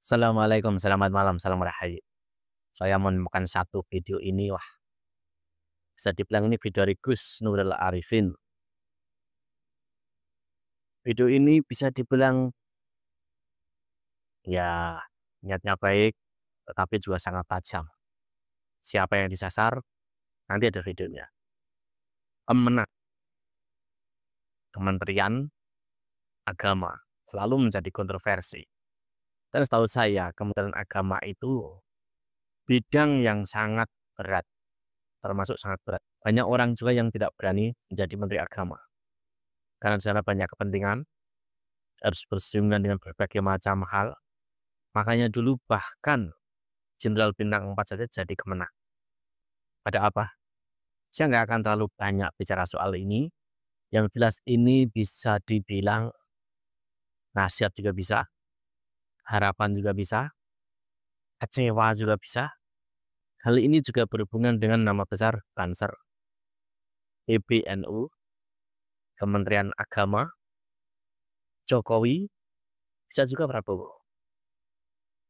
Assalamualaikum, selamat malam, salam rahayu. Saya menemukan satu video ini, wah, bisa dibilang ini video dari Gus Nuril Arifin. Video ini bisa dibilang ya niatnya baik, tetapi juga sangat tajam. Siapa yang disasar? Nanti ada videonya. Kemenang, Kementerian Agama selalu menjadi kontroversi. Dan setahu saya, Kementerian Agama itu bidang yang sangat berat, termasuk sangat berat. Banyak orang juga yang tidak berani menjadi Menteri Agama. Karena di sana banyak kepentingan, harus bersinggungan dengan berbagai macam hal. Makanya dulu bahkan Jenderal Bintang 4 saja jadi kemenang. Pada apa? Saya nggak akan terlalu banyak bicara soal ini. Yang jelas ini bisa dibilang nasihat juga bisa, harapan juga bisa, kecewa juga bisa. Hal ini juga berhubungan dengan nama besar Banser, PBNU, Kementerian Agama, Jokowi, bisa juga Prabowo.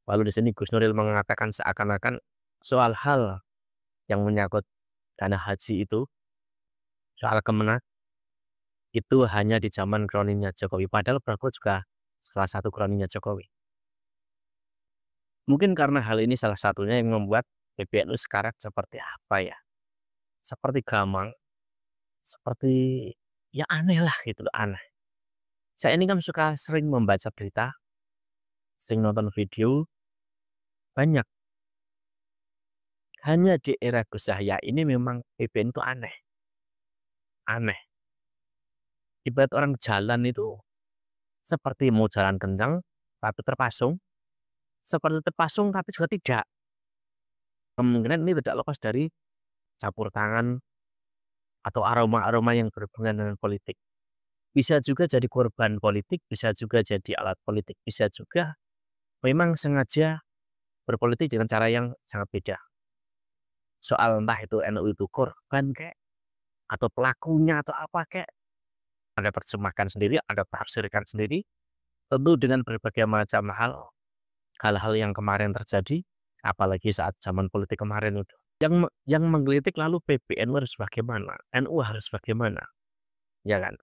Lalu di sini Gus Nuril mengatakan seakan-akan soal hal yang menyangkut dana haji itu, soal kemenang, itu hanya di zaman kroninya Jokowi. Padahal Prabowo juga salah satu kroninya Jokowi. Mungkin karena hal ini salah satunya yang membuat PBNU sekarang seperti apa ya? Seperti gamang, seperti ya aneh lah gitu loh, aneh. Saya ini kan suka sering membaca berita, sering nonton video, banyak. Hanya di era Gus Yahya ini memang PBNU itu aneh. Aneh. Ibarat orang jalan itu seperti mau jalan kencang, tapi terpasung. Seperti terpasung, tapi juga tidak. Kemungkinan ini tidak lepas dari campur tangan atau aroma-aroma yang berhubungan dengan politik. Bisa juga jadi korban politik, bisa juga jadi alat politik, bisa juga memang sengaja berpolitik dengan cara yang sangat beda. Soal entah itu NU itu korban kek, atau pelakunya atau apa kek, ada terjemahkan sendiri, ada tafsirkan sendiri, tentu dengan berbagai macam hal-hal yang kemarin terjadi, apalagi saat zaman politik kemarin itu. Yang menggelitik lalu PBNU harus bagaimana, NU harus bagaimana, ya kan?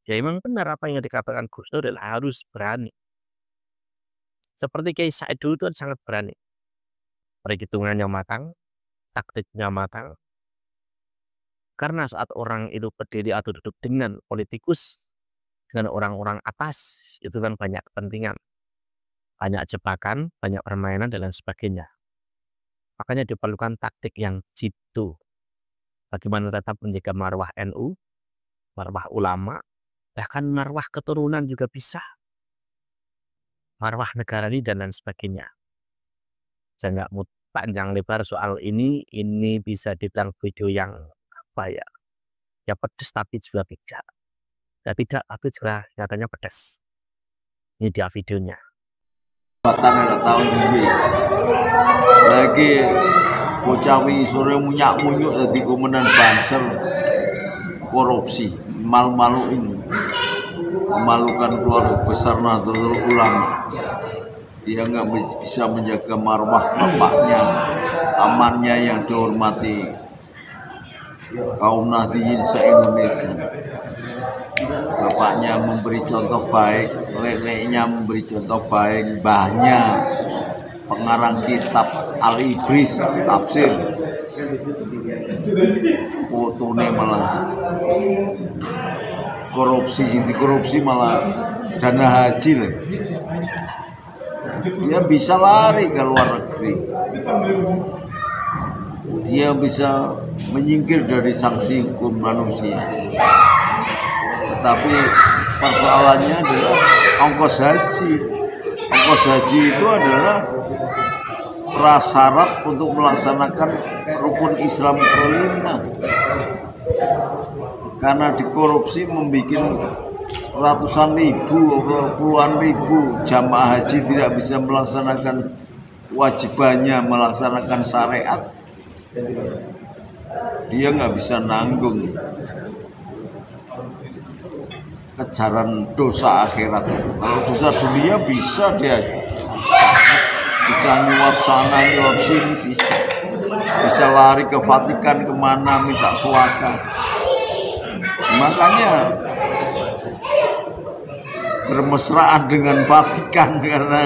Ya memang benar apa yang dikatakan Gus Nuril, harus berani. Seperti Kiai Said dulu itu kan sangat berani. Perhitungannya matang, taktiknya matang. Karena saat orang itu berdiri atau duduk dengan politikus, dengan orang-orang atas, itu kan banyak kepentingan. Banyak jebakan, banyak permainan, dan lain sebagainya. Makanya diperlukan taktik yang jitu. Bagaimana tetap menjaga marwah NU, marwah ulama, bahkan marwah keturunan juga bisa. Marwah negara ini dan lain sebagainya. Saya nggak mau panjang lebar soal ini bisa dibilang video yang apa ya? Ya pedes tapi juga tidak. Ya tidak, tapi juga nyatanya pedes. Ini dia videonya. Batang tahun ini lagi bocah sore munyak-munyuk dadi komandan Banser korupsi malu-maluin memalukan keluarga besar Nahdlatul Ulama. Dia nggak bisa menjaga marwah bapaknya, amannya yang dihormati kaum Nahdliyin se-Indonesia. Bapaknya memberi contoh baik, neneknya memberi contoh baik, mbahnya pengarang kitab Al-Ibris tafsir, fotonya malah korupsi malah dana haji lah. Dia bisa lari ke luar negeri, dia bisa menyingkir dari sanksi hukum manusia. Tetapi persoalannya adalah ongkos haji. Ongkos haji itu adalah prasyarat untuk melaksanakan rukun Islam kelima. Karena dikorupsi membuat ratusan ribu atau puluhan ribu jamaah haji tidak bisa melaksanakan wajibannya, melaksanakan syariat. Dia nggak bisa nanggung kejaran dosa akhirat. Kalau dosa dunia bisa dia bisa nyuap sana nyuap sini, bisa lari ke Vatikan kemana minta suaka. Makanya bermesraan dengan Vatikan karena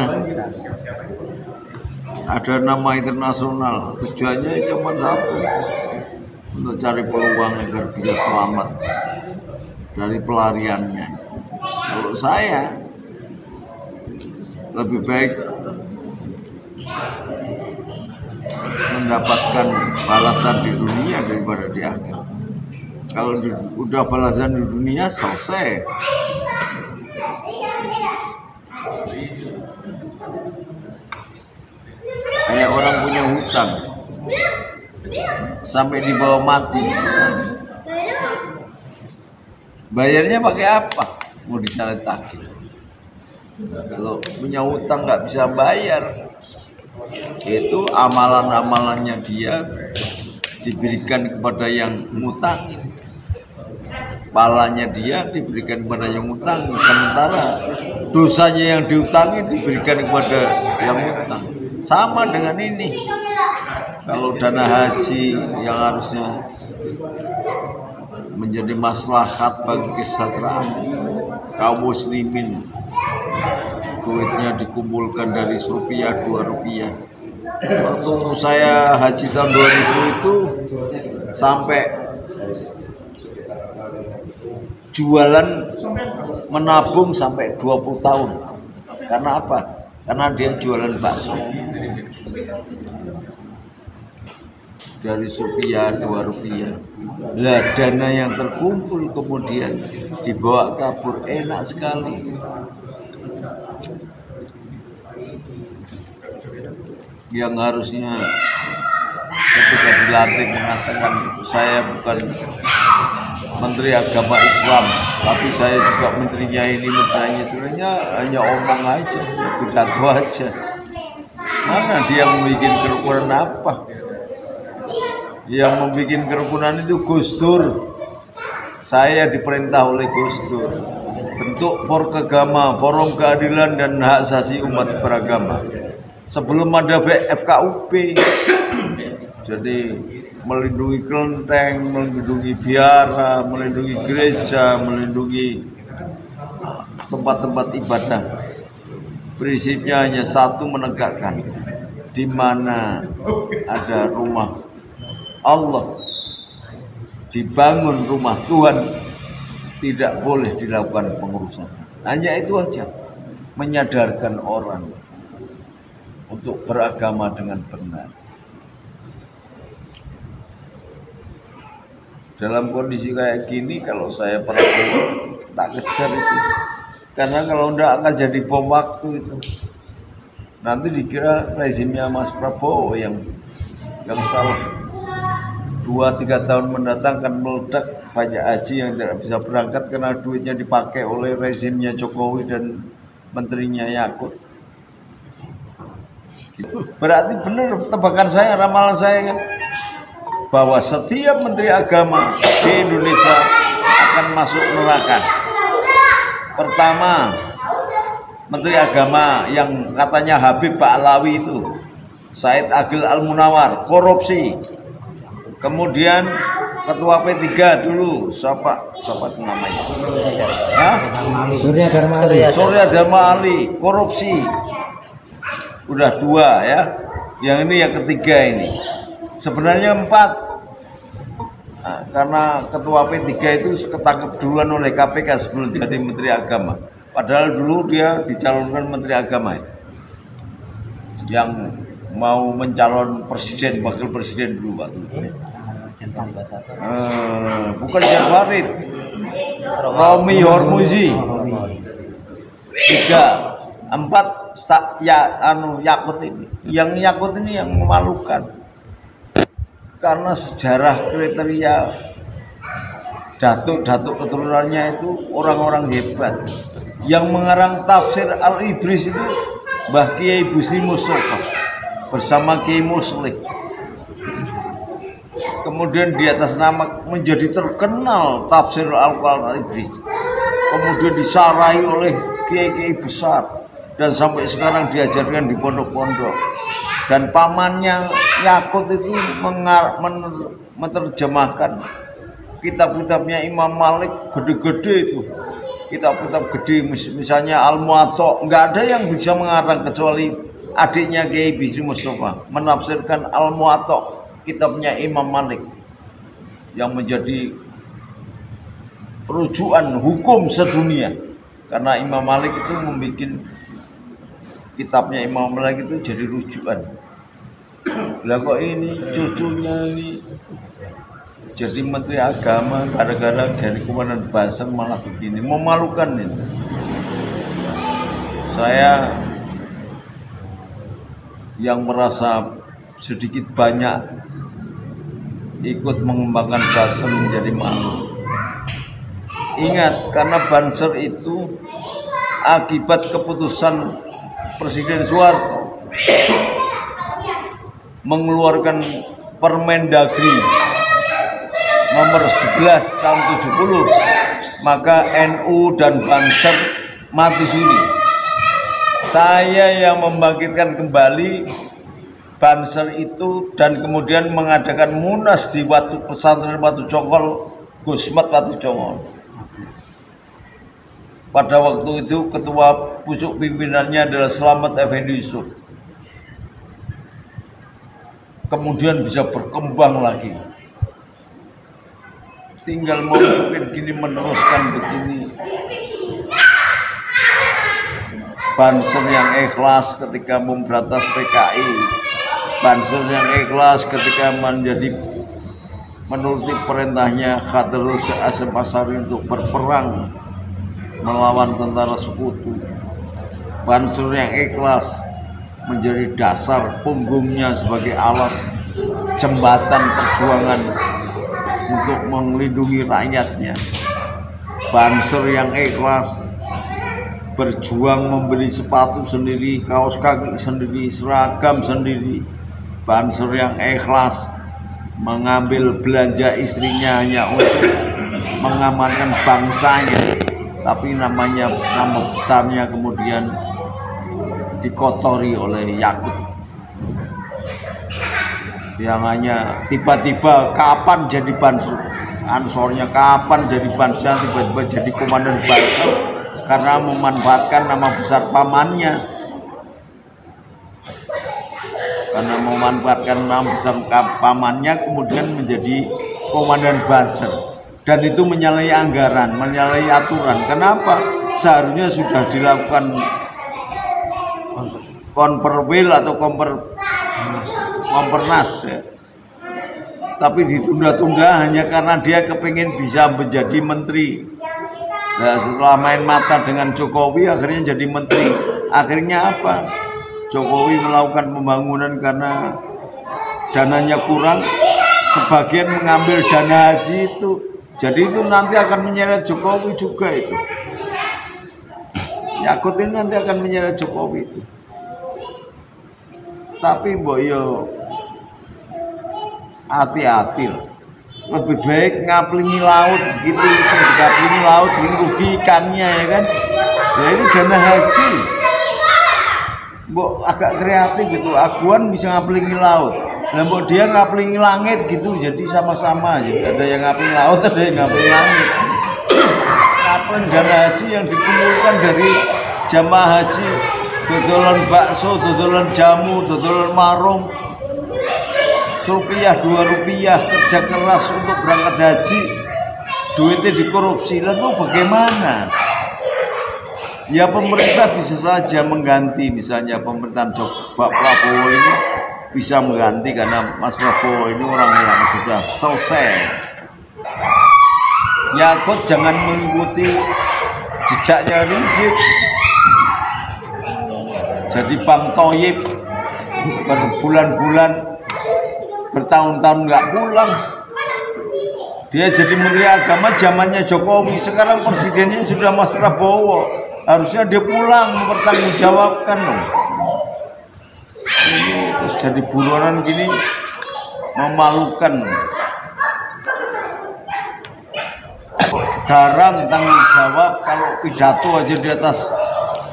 ada nama internasional. Tujuannya cuma satu, untuk cari peluang agar bisa selamat dari pelariannya. Kalau saya lebih baik mendapatkan balasan di dunia daripada di akhirat. Kalau udah balasan di dunia selesai. Kayak orang punya hutang sampai dibawa mati, bayarnya pakai apa? Mau dicatat tagih. Kalau punya hutang nggak bisa bayar, itu amalan-amalannya dia diberikan kepada yang ngutang, palanya dia diberikan kepada yang ngutang, sementara dosanya yang diutangi diberikan kepada yang ngutang. Sama dengan ini, kalau dana haji yang harusnya menjadi maslahat bagi kesejahteraan kaum muslimin, duitnya dikumpulkan dari rupiah 2 rupiah. Waktu saya haji tahun 2000 itu sampai jualan menabung sampai 20 tahun. Karena apa? Karena dia jualan bakso. Dari rupiah 2 rupiah. Lah dana yang terkumpul kemudian dibawa kabur, enak sekali. Yang harusnya ketika dilantik mengatakan saya bukan Menteri Agama Islam, tapi saya juga menterinya ini, menterinya hanya omong aja, pidato aja. Mana dia membuat kerukunan apa? Yang membuat kerukunan itu Gus Dur. Saya diperintah oleh Gus Dur bentuk Forum Keadilan dan Hak Asasi Umat Beragama. Sebelum ada FKUP, jadi melindungi kelenteng, melindungi biara, melindungi gereja, melindungi tempat-tempat ibadah. Prinsipnya hanya satu, menegakkan di mana ada rumah Allah, dibangun rumah Tuhan, tidak boleh dilakukan pengurusan. Hanya itu aja, menyadarkan orang untuk beragama dengan benar. Dalam kondisi kayak gini, kalau saya Prabowo tak kejar itu, karena kalau enggak akan jadi bom waktu itu. Nanti dikira rezimnya Mas Prabowo yang salah. 2-3 tahun mendatang akan meledak, banyak haji yang tidak bisa berangkat karena duitnya dipakai oleh rezimnya Jokowi dan menterinya Yakut. Berarti benar tebakan saya, ramalan saya kan, bahwa setiap menteri agama di Indonesia akan masuk neraka. Pertama, menteri agama yang katanya Habib Ba'alawi itu, Said Agil Al-Munawar, korupsi. Kemudian ketua P3 dulu, siapa itu namanya? Surya Dharma Ali, korupsi. Udah 2 ya. Yang ini yang ketiga ini. Sebenarnya 4. Nah, karena ketua P3 itu ketangkep duluan oleh KPK sebelum jadi Menteri Agama. Padahal dulu dia dicalonkan Menteri Agama itu. Yang mau mencalon presiden, wakil presiden dulu waktu itu. Bukan Jan Farid, Romi Hormuzi. 3, 4 Yakut ini. Yang Yakut ini yang memalukan. Karena sejarah kriteria datuk keturunannya itu orang-orang hebat. Yang mengarang tafsir Al-Ibris itu Mbah Kiai Busri Mustafa bersama Kiai Muslik. Kemudian di atas nama menjadi terkenal tafsir Al-Ibris. Kemudian disarai oleh kiai-kiai besar dan sampai sekarang diajarkan di pondok-pondok. Dan pamannya Yakut itu menerjemahkan kitab-kitabnya Imam Malik, gede-gede itu. Kitab-kitab gede, misalnya Al-Muwatta, nggak ada yang bisa mengarang kecuali adiknya Kiai Bisri Mustafa menafsirkan Al-Muwatta, kitabnya Imam Malik, yang menjadi rujukan hukum sedunia. Karena Imam Malik itu membuat kitabnya Imam Malik itu jadi rujukan. Lah kok ini cucunya ini jadi Menteri Agama gara-gara dari Komandan Banser malah begini, memalukan ini. Saya yang merasa sedikit banyak ikut mengembangkan Banser menjadi malu. Ingat, karena Banser itu akibat keputusan Presiden Soeharto mengeluarkan Permendagri nomor 11 tahun 70, maka NU dan Banser mati suri. Saya yang membangkitkan kembali Banser itu dan kemudian mengadakan munas di pesantren Watu Congkol, Gusmat Watu Congkol. Pada waktu itu ketua pucuk pimpinannya adalah Slamet Effendi Yusuf. Kemudian bisa berkembang lagi. Tinggal mau gini meneruskan begini. Banser yang ikhlas ketika memberantas PKI, Banser yang ikhlas ketika menjadi menuruti perintahnya Khadirul Hasyim Asy'ari untuk berperang melawan tentara sekutu. Banser yang ikhlas menjadi dasar punggungnya sebagai alas jembatan perjuangan untuk melindungi rakyatnya. Banser yang ikhlas berjuang membeli sepatu sendiri, kaos kaki sendiri, seragam sendiri. Banser yang ikhlas mengambil belanja istrinya hanya untuk mengamankan bangsanya, tapi nama besarnya kemudian dikotori oleh Yakut yang hanya tiba-tiba kapan jadi Ansornya, kapan jadi Banser, tiba-tiba jadi komandan Banser karena memanfaatkan nama besar pamannya. Karena memanfaatkan nama besar pamannya kemudian menjadi komandan Banser, dan itu menyalahi anggaran, menyalahi aturan. Kenapa? Seharusnya sudah dilakukan konperwil atau kompernas ya. Tapi ditunda-tunda hanya karena dia kepingin bisa menjadi menteri. Nah, setelah main mata dengan Jokowi akhirnya jadi menteri. Akhirnya apa? Jokowi melakukan pembangunan karena dananya kurang, sebagian mengambil dana haji itu. Jadi itu nanti akan menyeret Jokowi juga itu. Yakut ini nanti akan menyeret Jokowi itu. Tapi boyo hati-hati lah. Lebih baik ngaplingi laut gitu, ngaplingi laut rugi ikannya ya kan. Ya ini dana haji. Mbok agak kreatif gitu, aguan bisa ngaplingi laut. Nah mbok dia ngaplingi langit gitu, jadi sama-sama aja. Ada yang ngaplingi laut, ada yang ngaplingi langit. Ngapling dana haji yang dikumpulkan dari jamaah haji, dodolan bakso, dodolan jamu, dodolan marung, Rp1, Rp2, kerja keras untuk berangkat haji, duitnya dikorupsi. Lalu bagaimana? Ya pemerintah bisa saja mengganti, misalnya pemerintahan Pak Prabowo ini bisa mengganti karena Mas Prabowo ini orang yang sudah selesai. Yakut jangan mengikuti jejaknya Rizik, jadi Bang Thoyib berbulan-bulan, bertahun-tahun nggak pulang. Dia jadi menteri agama zamannya Jokowi, sekarang presidennya sudah Mas Prabowo, harusnya dia pulang mempertanggungjawabkan loh. Ini terus jadi buronan gini, memalukan. Jarang tanggung jawab, kalau pidato aja di atas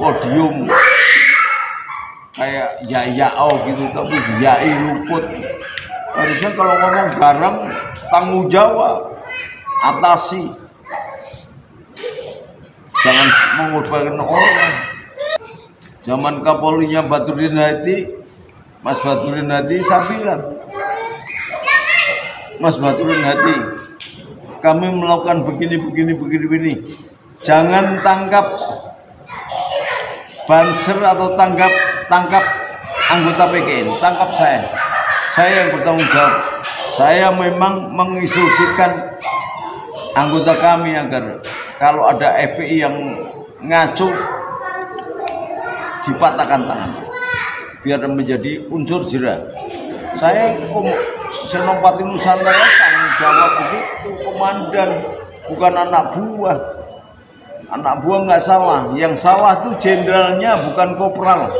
podium ya oh gitu, tapi yai luput. Harusnya kalau ngomong garang tanggung jawab, atasi, jangan mengorbankan orang. Zaman Kapolrinya Badrudin Hadi, Mas Badrudin Hadi, saya bilang, Mas Badrudin Hadi, kami melakukan begini. Jangan tangkap banser atau tangkap anggota PKN, tangkap saya. Saya yang bertanggung jawab. Saya memang menginstruksikan anggota kami agar kalau ada FPI yang ngaco dipatahkan tangan biar menjadi unsur jera. Saya Senopati Nusantara tanggung jawab begitu, komandan, bukan anak buah. Anak buah nggak salah, yang salah itu jenderalnya bukan kopral.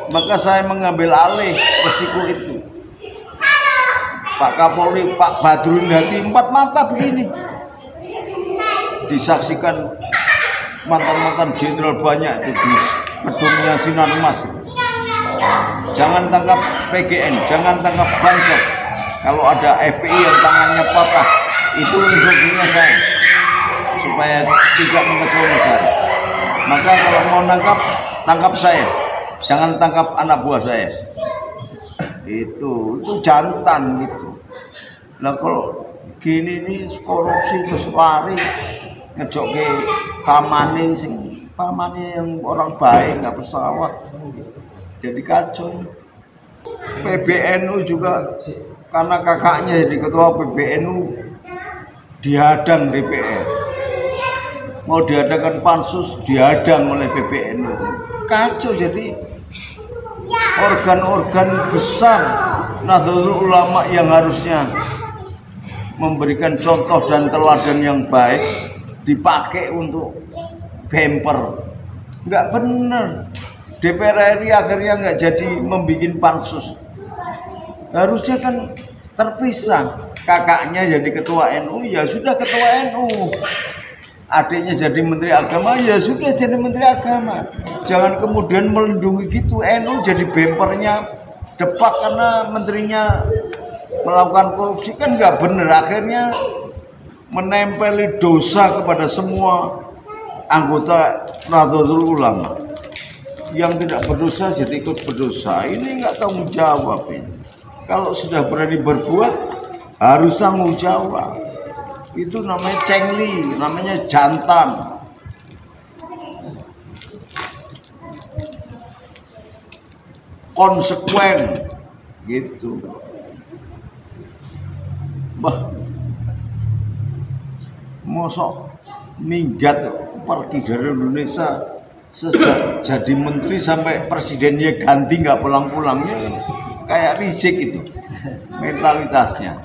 Maka saya mengambil alih resiko itu. Pak Kapolri, Pak Badrudin Hadi, 4 mata begini disaksikan mantan jenderal banyak itu di gedungnya Sinar Mas. Jangan tangkap PGN, jangan tangkap banser. Kalau ada FPI yang tangannya patah, itu instruksinya saya supaya tidak mengecewakan negara. Maka kalau mau tangkap saya, jangan tangkap anak buah saya. Itu jantan gitu. Nah kalau gini nih korupsi terus lari ngejokke pamane yang orang baik nggak pesawat, jadi kacau. PBNU juga karena kakaknya jadi ketua PBNU dihadang DPR, mau diadakan pansus dihadang oleh PBNU, kacau. Jadi organ-organ besar Nahdlatul Ulama yang harusnya memberikan contoh dan teladan yang baik dipakai untuk bemper, nggak benar. DPR RI akhirnya nggak jadi membuat pansus, harusnya kan terpisah. Kakaknya jadi ketua NU, ya sudah ketua NU. Adiknya jadi menteri agama, ya sudah jadi menteri agama. Jangan kemudian melindungi gitu, NU jadi bempernya depak karena menterinya melakukan korupsi, kan nggak benar. Akhirnya menempeli dosa kepada semua anggota Nahdlatul Ulama. Yang tidak berdosa jadi ikut berdosa. Ini nggak tanggung jawab ini. Kalau sudah berani berbuat harus tanggung jawab. Itu namanya cengli, namanya jantan. Konsekuen gitu. Bah, mosok minggat pergi dari Indonesia sejak jadi menteri sampai presidennya ganti nggak pulang-pulangnya, kayak reject itu mentalitasnya.